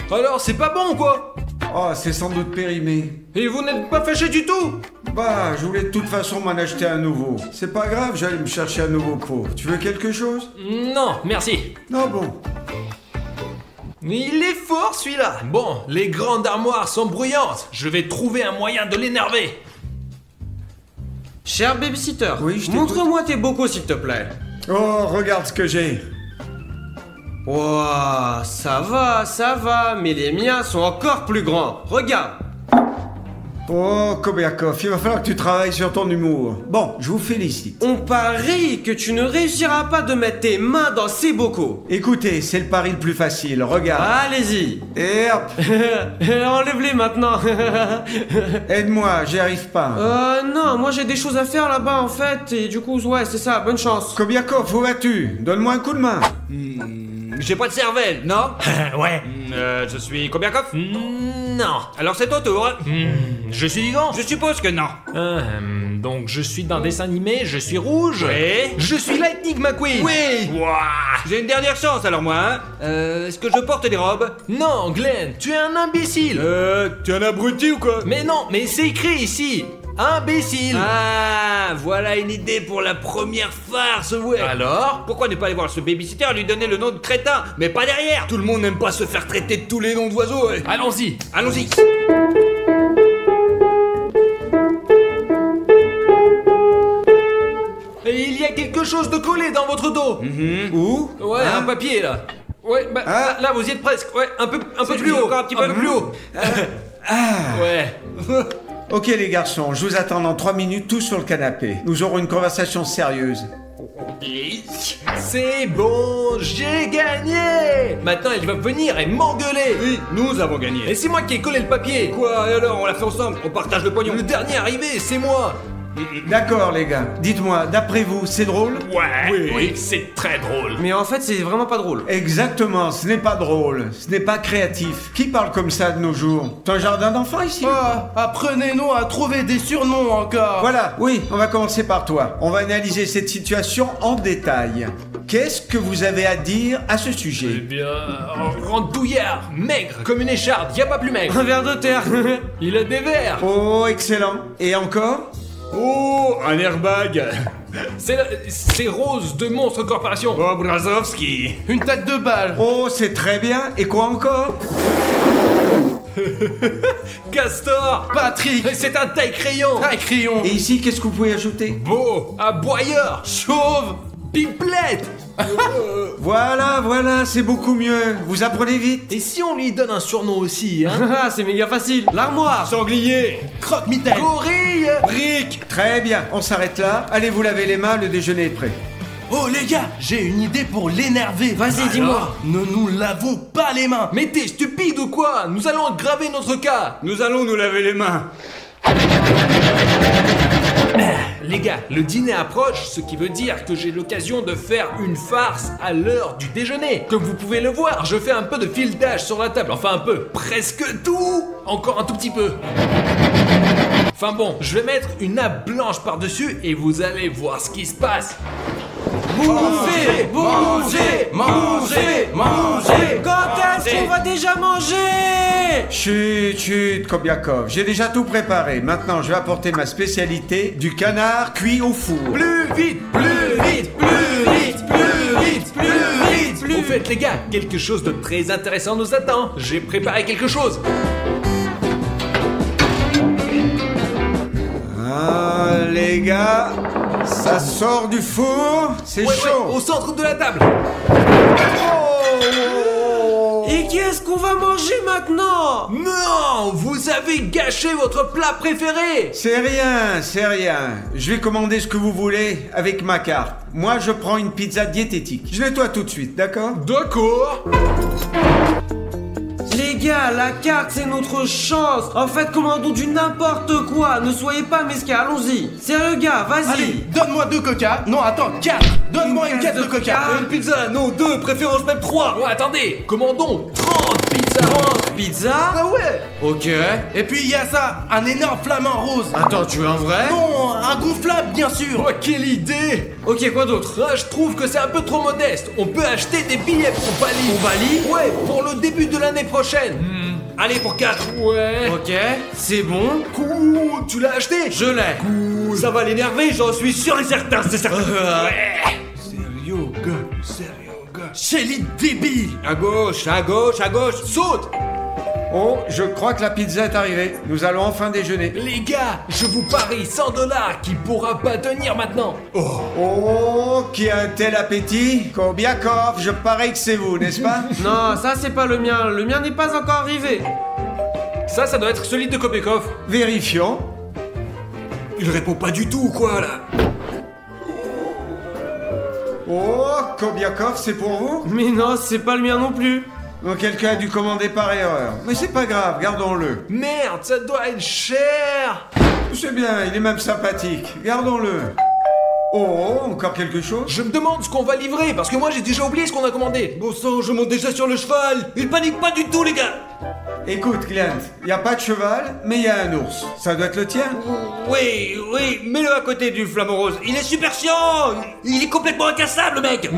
Alors, c'est pas bon, quoi? Oh, c'est sans doute périmé. Et vous n'êtes pas fâché du tout? Bah, je voulais de toute façon m'en acheter un nouveau. C'est pas grave, j'allais me chercher un nouveau pot. Tu veux quelque chose? Non, merci. Non, bon. Il est fort, celui-là. Bon, les grandes armoires sont bruyantes. Je vais trouver un moyen de l'énerver. Cher babysitter, Oui, je t'écoute. montre-moi tes bocaux s'il te plaît. Oh, regarde ce que j'ai. Ouah, ça va, mais les miens sont encore plus grands. Regarde. Oh, Kobiakov, il va falloir que tu travailles sur ton humour. Bon, je vous félicite. On parie que tu ne réussiras pas de mettre tes mains dans ces bocaux. Écoutez, c'est le pari le plus facile, regarde. Allez-y. Et hop, Enlève-les maintenant. aide-moi, j'y arrive pas. Non, moi j'ai des choses à faire là-bas en fait, et du coup, ouais, c'est ça, bonne chance. Kobiakov, où vas-tu? Donne-moi un coup de main. J'ai pas de cervelle, non? Ouais. Je suis Kobiakov? Non. Alors c'est ton tour. Je suis vivant. Je suppose que non. Donc je suis d'un dessin animé, je suis rouge. Oui. Je suis Lightning McQueen. Oui. Ouah. J'ai une dernière chance alors moi, hein. Est-ce que je porte des robes? Non, Glenn, tu es un imbécile. Tu es un abruti ou quoi? Mais non, mais c'est écrit ici. Imbécile. Ah, voilà une idée pour la première farce, ouais. Alors? Pourquoi ne pas aller voir ce babysitter et lui donner le nom de crétin? Mais pas derrière. Tout le monde n'aime pas se faire traiter de tous les noms d'oiseaux, ouais. Allons-y. Allons-y. Et il y a quelque chose de collé dans votre dos. Où? Ouais, Hein? un papier là. Ouais, bah Ah. là vous y êtes presque. Ouais, un peu plus haut. Encore un petit peu plus haut. Ouais. Ok les garçons, je vous attends dans 3 minutes tous sur le canapé. Nous aurons une conversation sérieuse. C'est bon, j'ai gagné. Maintenant, elle va venir et m'engueuler. Oui, nous avons gagné. Et c'est moi qui ai collé le papier. Quoi, et alors, on l'a fait ensemble, on partage le pognon. Le dernier arrivé, c'est moi. D'accord les gars, dites-moi, d'après vous, c'est drôle? Ouais, oui, c'est très drôle. Mais en fait, c'est vraiment pas drôle. Exactement, ce n'est pas drôle, ce n'est pas créatif. Qui parle comme ça de nos jours? C'est un jardin d'enfants ici? Ah, apprenez-nous à trouver des surnoms encore. Voilà, oui, on va commencer par toi. On va analyser cette situation en détail. Qu'est-ce que vous avez à dire à ce Eh sujet? bien, randouillard, maigre, comme une écharde, y a pas plus maigre. Un verre de terre. Il a des verres. Oh, excellent. Et encore? Oh, un airbag. C'est Rose de Monstre Corporation. Oh, Brazowski. Une tête de balle. Oh, c'est très bien. Et quoi encore? Castor. Patrick. C'est un taille-crayon. Un crayon. Et ici, qu'est-ce que vous pouvez ajouter? Beau, aboyeur, Chauve. pipelette. Voilà, c'est beaucoup mieux. Vous apprenez vite. Et si on lui donne un surnom aussi, hein? Ah, c'est méga facile. L'armoire. Sanglier. Croque-mitaine. Gorille. Brique. Très bien, on s'arrête là. Allez vous laver les mains, le déjeuner est prêt. Oh les gars, j'ai une idée pour l'énerver. Vas-y, dis-moi. Ne nous lavons pas les mains. Mais t'es stupide ou quoi? Nous allons aggraver notre cas. Nous allons nous laver les mains. Les gars, le dîner approche, ce qui veut dire que j'ai l'occasion de faire une farce à l'heure du déjeuner. Comme vous pouvez le voir, je fais un peu de filetage sur la table. Enfin un peu, presque tout. Encore un tout petit peu. Enfin bon, je vais mettre une nappe blanche par-dessus et vous allez voir ce qui se passe. Bougez, bougez, mangez, mangez. Quand est-ce qu'on va déjà manger? Chut, Kobiakov, j'ai déjà tout préparé. Maintenant, je vais apporter ma spécialité, du canard cuit au four. Plus vite, plus vite, plus vite, plus vite, plus vite, plus. Au fait, les gars, quelque chose de très intéressant nous attend. J'ai préparé quelque chose. Ah, les gars, ça sort du four, c'est Ouais, chaud. au centre de la table. Et qu'est-ce qu'on va manger maintenant? Non, vous avez gâché votre plat préféré. C'est rien. Je vais commander ce que vous voulez avec ma carte. Moi, je prends une pizza diététique. Je nettoie tout de suite, d'accord? D'accord. Les gars, la carte c'est notre chance. En fait, commandons du n'importe quoi. Ne soyez pas mesquins, allons-y. Sérieux gars, vas-y. Allez, donne-moi 2 coca. Non, attends, 4. Donne-moi une caisse de coca. Une pizza, non, 2, préférence même 3. Oh, attendez, commandons 30 pizzas. Pizza? Ah ouais. Ok. Et puis il y a ça, un énorme flamant rose. Attends, tu veux un vrai? Non, un gonflable bien sûr. Oh, quelle idée. Ok, quoi d'autre? Ah, je trouve que c'est un peu trop modeste. On peut acheter des billets pour Bali. Pour Bali? Ouais, pour le début de l'année prochaine. Allez, pour 4. Ouais. Ok, c'est bon. Cool, tu l'as acheté? Je l'ai. Ça va l'énerver, j'en suis sûr et certain, c'est certain. Sérieux, gars. Shelly débile. À gauche, Saute. Oh, je crois que la pizza est arrivée. Nous allons enfin déjeuner. Les gars, je vous parie $100 qu'il pourra pas tenir maintenant. Oh, qui a un tel appétit? Kobiakov, je parie que c'est vous, n'est-ce pas? Non, ça c'est pas le mien. Le mien n'est pas encore arrivé. Ça doit être celui de Kopekov. Vérifions. Il répond pas du tout, quoi, là. Oh, Kobiakov, c'est pour vous? Mais non, c'est pas le mien non plus. Donc quelqu'un a dû commander par erreur. Mais c'est pas grave, gardons-le. Merde, ça doit être cher. C'est bien, il est même sympathique. Gardons-le. Oh, encore quelque chose? Je me demande ce qu'on va livrer, parce que moi j'ai déjà oublié ce qu'on a commandé. Bon sang, je monte déjà sur le cheval. Il panique pas du tout, les gars. Écoute, Clint, il a pas de cheval, mais il y a un ours. Ça doit être le tien? Oui, mets-le à côté du flamant rose. Il est super chiant. Il est complètement incassable, le mec.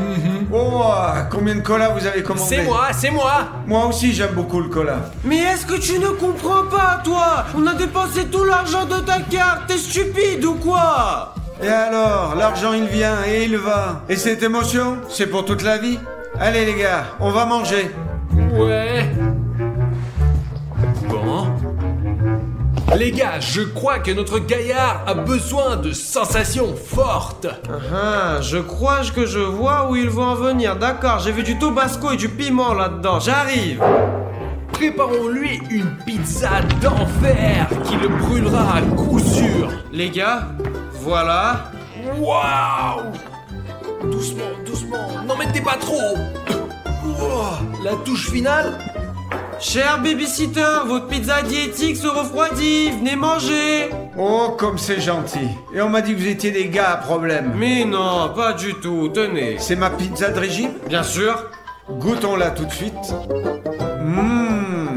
Oh, combien de cola vous avez commandé? C'est moi. Moi aussi, j'aime beaucoup le cola. Mais est-ce que tu ne comprends pas, toi? On a dépensé tout l'argent de ta carte. T'es stupide ou quoi? Et alors, l'argent il vient et il va. Et cette émotion, c'est pour toute la vie. Allez les gars, on va manger. Ouais. Bon. Les gars, je crois que notre gaillard a besoin de sensations fortes. Ah, je crois que je vois où ils vont en venir. D'accord, j'ai vu du tabasco et du piment là-dedans. J'arrive. Préparons-lui une pizza d'enfer qui le brûlera à coup sûr. Les gars, voilà. Waouh! Doucement, doucement, n'en mettez pas trop. La touche finale? Cher babysitter, votre pizza diététique se refroidit, venez manger. Oh, comme c'est gentil. Et on m'a dit que vous étiez des gars à problème. Mais non, pas du tout, tenez. C'est ma pizza de régime? Bien sûr. Goûtons-la tout de suite.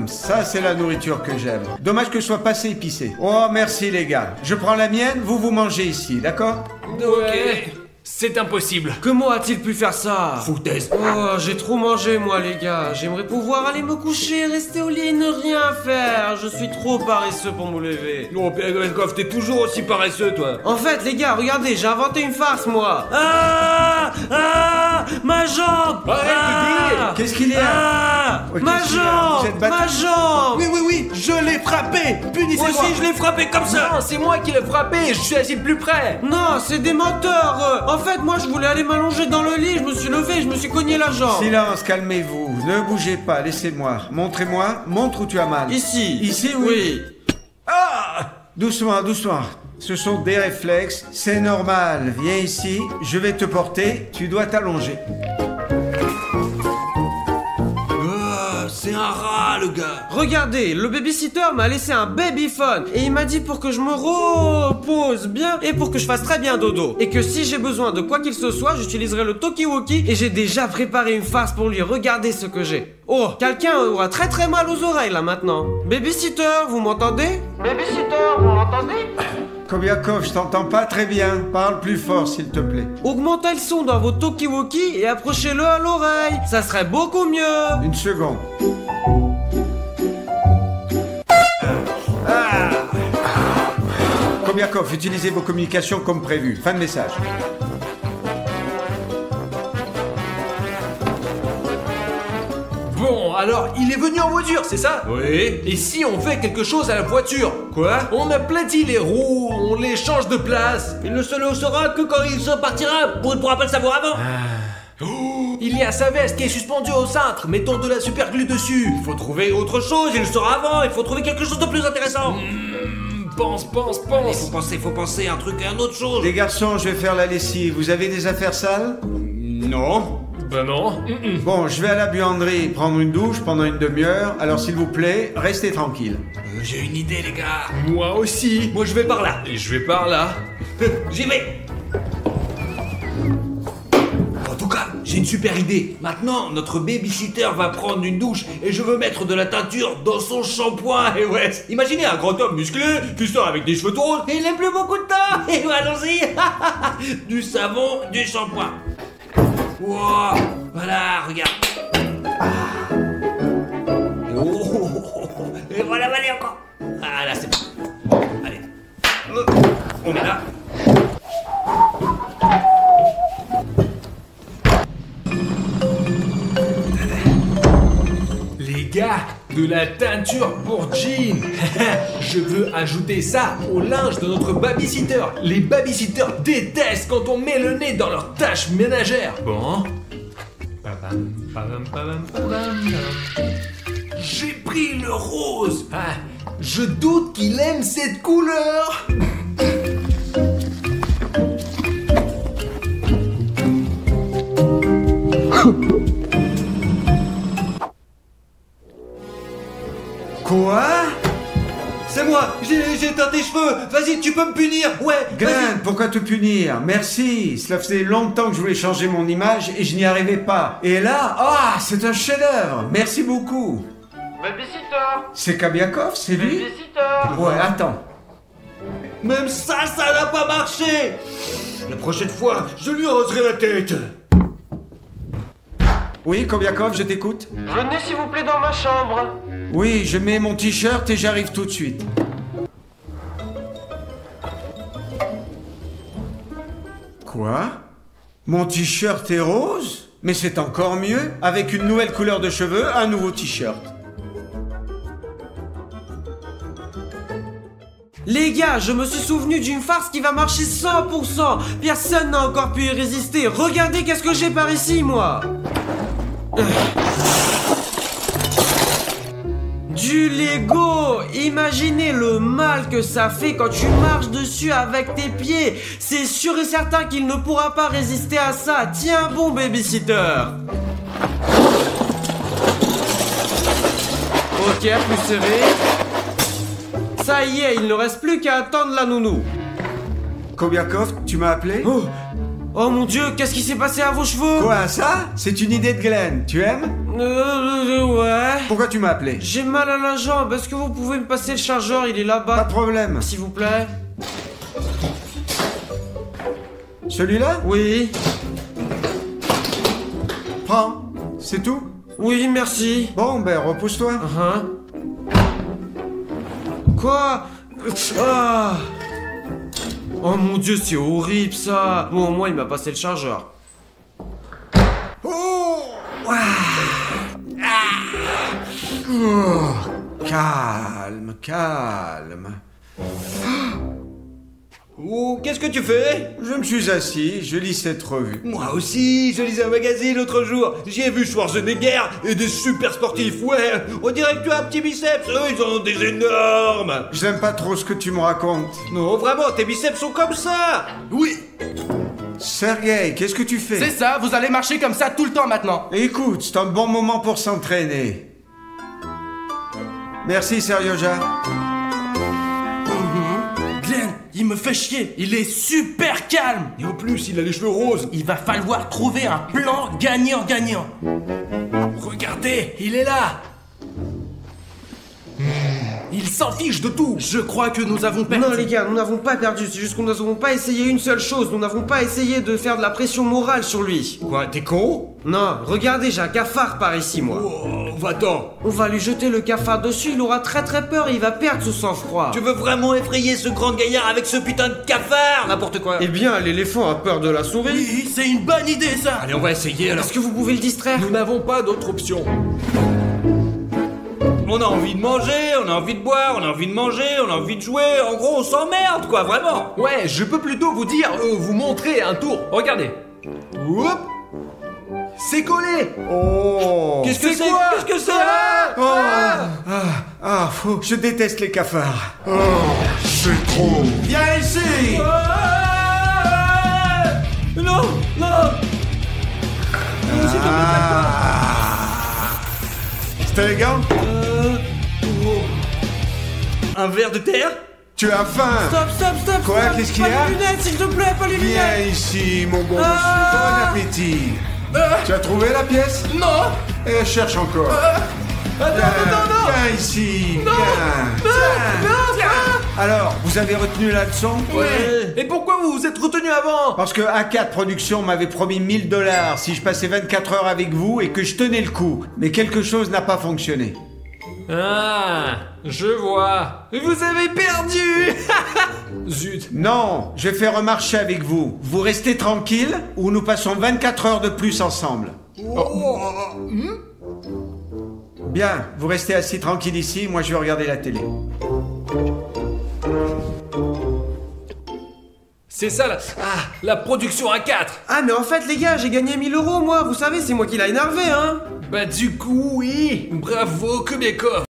Ça c'est la nourriture que j'aime. Dommage que je sois pas assez épicé. Oh, merci les gars. Je prends la mienne, vous mangez ici, d'accord? Ok. C'est impossible. Comment a-t-il pu faire ça? Foutaise. Oh, j'ai trop mangé moi les gars. J'aimerais pouvoir aller me coucher, rester au lit et ne rien faire. Je suis trop paresseux pour me lever. Non, Peregreskov, t'es toujours aussi paresseux, toi. En fait les gars, regardez, j'ai inventé une farce moi. Ma jambe. Arrête de gueuler. Qu'est-ce qu'il y a? Ma Qu'est-ce qu'il y a? Vous jambe. êtes battu? Ma jambe. Oui, je l'ai frappé. Punissez-moi. Moi aussi, je l'ai frappé comme ça. Non, c'est moi qui l'ai frappé. Je suis assis le plus près. Non, c'est des menteurs. En fait, moi je voulais aller m'allonger dans le lit, je me suis levé, je me suis cogné la jambe. Silence, calmez-vous. Ne bougez pas, laissez-moi. Montrez-moi. Montre où tu as mal. Ici. Ici, oui. Doucement, doucement. Ce sont des réflexes, c'est normal. Viens ici, je vais te porter, tu dois t'allonger. C'est un rat, le gars. Regardez, le babysitter m'a laissé un babyphone et il m'a dit pour que je me repose bien et pour que je fasse très bien dodo. Et que si j'ai besoin de quoi qu'il se soit, j'utiliserai le talkie-walkie et j'ai déjà préparé une farce pour lui. Regardez ce que j'ai. Oh, quelqu'un aura très très mal aux oreilles là maintenant. Babysitter, vous m'entendez? Babysitter, vous m'entendez? Kobiakov, je t'entends pas très bien. Parle plus fort, s'il te plaît. Augmentez le son dans vos talkie-walkie et approchez-le à l'oreille. Ça serait beaucoup mieux. Une seconde. Kobiakov, utilisez vos communications comme prévu. Fin de message. Bon, alors, il est venu en voiture, c'est ça? Oui. Et si on fait quelque chose à la voiture? Quoi? On aplatit les roues, on les change de place. Il ne se le saura que quand il se partira. Vous ne pourrez pas le savoir avant. Il y a sa veste qui est suspendue au cintre. Mettons de la superglue dessus. Il faut trouver autre chose. Il le saura avant. Il faut trouver quelque chose de plus intéressant. Pense. Il faut penser à un truc et à une autre chose. Les garçons, je vais faire la lessive. Vous avez des affaires sales? Non. Ben non. Bon, je vais à la buanderie prendre une douche pendant une demi-heure. Alors s'il vous plaît, restez tranquille. J'ai une idée, les gars. Moi aussi. Moi, je vais par là. Et je vais par là. J'y vais. En tout cas, j'ai une super idée. Maintenant, notre babysitter va prendre une douche et je veux mettre de la teinture dans son shampoing. Et ouais, imaginez un grand homme musclé qui sort avec des cheveux tout roses et il n'a plus beaucoup de temps. Et allons-y. Du savon, du shampoing. Wow, voilà, regarde. Et voilà, allez encore. Ah là, c'est bon. Allez. On met là. Les gars, de la teinture pour jean. Je veux ajouter ça au linge de notre babysitter. Les babysitters détestent quand on met le nez dans leurs tâches ménagères. Bon. J'ai pris le rose. Ah, je doute qu'il aime cette couleur. Quoi? C'est moi, j'ai teint tes cheveux. Vas-y, tu peux me punir. Ouais, Glenn, pourquoi te punir? Merci. Cela faisait longtemps que je voulais changer mon image et je n'y arrivais pas. Et là, c'est un chef-d'œuvre. Merci beaucoup. Babysitter. C'est Kabiakov, c'est lui? Babysitter. Ouais, attends. Même ça n'a pas marché. La prochaine fois, je lui raserai la tête. Oui, Kobiakov, je t'écoute. Venez s'il vous plaît dans ma chambre. Oui, je mets mon t-shirt et j'arrive tout de suite. Quoi? Mon t-shirt est rose? Mais c'est encore mieux. Avec une nouvelle couleur de cheveux, un nouveau t-shirt. Les gars, je me suis souvenu d'une farce qui va marcher 100%. Personne n'a encore pu y résister. Regardez qu'est-ce que j'ai par ici, moi. Du Lego! Imaginez le mal que ça fait quand tu marches dessus avec tes pieds. C'est sûr et certain qu'il ne pourra pas résister à ça. Tiens bon, babysitter. Ok, plus serré. Ça y est, il ne reste plus qu'à attendre la nounou. Kobiakov, tu m'as appelé? Oh mon Dieu, qu'est-ce qui s'est passé à vos cheveux? Quoi, ça? C'est une idée de Glenn, tu aimes? Ouais. Pourquoi tu m'as appelé? J'ai mal à la jambe, est-ce que vous pouvez me passer le chargeur? Il est Pas là-bas. de problème. S'il vous plaît. Celui-là? Oui. Prends. C'est tout? Oui, merci. Bon, ben repose-toi. Hein? Quoi? Ah. Oh mon Dieu, c'est horrible ça. Bon, au moins il m'a passé le chargeur. Oh! Oh, calme, calme. Oh, qu'est-ce que tu fais? Je me suis assis, je lis cette revue. Moi aussi, je lisais un magazine l'autre jour. J'y ai vu Schwarzenegger et des super sportifs, ouais. On dirait que tu as un petit biceps, eux ils en ont des énormes. Je n'aime pas trop ce que tu me racontes. Non, vraiment, tes biceps sont comme ça. Oui, Sergei, qu'est-ce que tu fais? c'est ça, vous allez marcher comme ça tout le temps maintenant. Écoute, c'est un bon moment pour s'entraîner. Merci, Seryoja. Glenn, il me fait chier, il est super calme. Et en plus, il a les cheveux roses. Il va falloir trouver un plan gagnant-gagnant. Regardez, il est là. Il s'en fiche de tout. Je crois que nous avons perdu. Non les gars, nous n'avons pas perdu, c'est juste que nous n'avons pas essayé une seule chose, nous n'avons pas essayé de faire de la pression morale sur lui. Quoi, t'es con? Non, regardez, j'ai un cafard par ici moi. Oh, va-t'en. On va lui jeter le cafard dessus, il aura très peur et il va perdre son sang-froid. Tu veux vraiment effrayer ce grand gaillard avec ce putain de cafard? N'importe quoi. Eh bien, l'éléphant a peur de la souris. Oui, c'est une bonne idée ça. Allez, on va essayer alors. Est-ce que vous pouvez le distraire? Nous n'avons pas d'autre option. On a envie de manger, on a envie de boire, on a envie de manger, on a envie de jouer. En gros, on s'emmerde, quoi, vraiment. Ouais, je peux plutôt vous dire, vous montrer un tour. Regardez. Oup. C'est collé. Oh! Qu'est-ce que c'est? quoi? Qu'est-ce que c'est? Je déteste les cafards. C'est trop. Viens ici. Non, non. C'était élégant? Un verre de terre? Tu as faim? Stop. Quoi, stop. qu'est-ce qu'il Pas y a? les lunettes, s'il te plaît, pas les lunettes. Viens ici, mon bon monsieur. Bon appétit. Tu as trouvé la pièce? Non. Et cherche encore. Viens ici. Viens. Alors, vous avez retenu la leçon? Ouais. Et pourquoi vous vous êtes retenu avant? Parce que A4 Productions m'avait promis 1000 $ si je passais 24 heures avec vous et que je tenais le coup. Mais quelque chose n'a pas fonctionné. Ah, je vois. Vous avez perdu. Zut. Non, je vais faire un marché avec vous. Vous restez tranquille ou nous passons 24 heures de plus ensemble. Bien, vous restez assis tranquille ici, moi je vais regarder la télé. C'est ça la production A4. Ah mais en fait les gars, j'ai gagné 1000 € moi, vous savez, c'est moi qui l'a énervé hein. Bah du coup oui. Bravo Kubekov.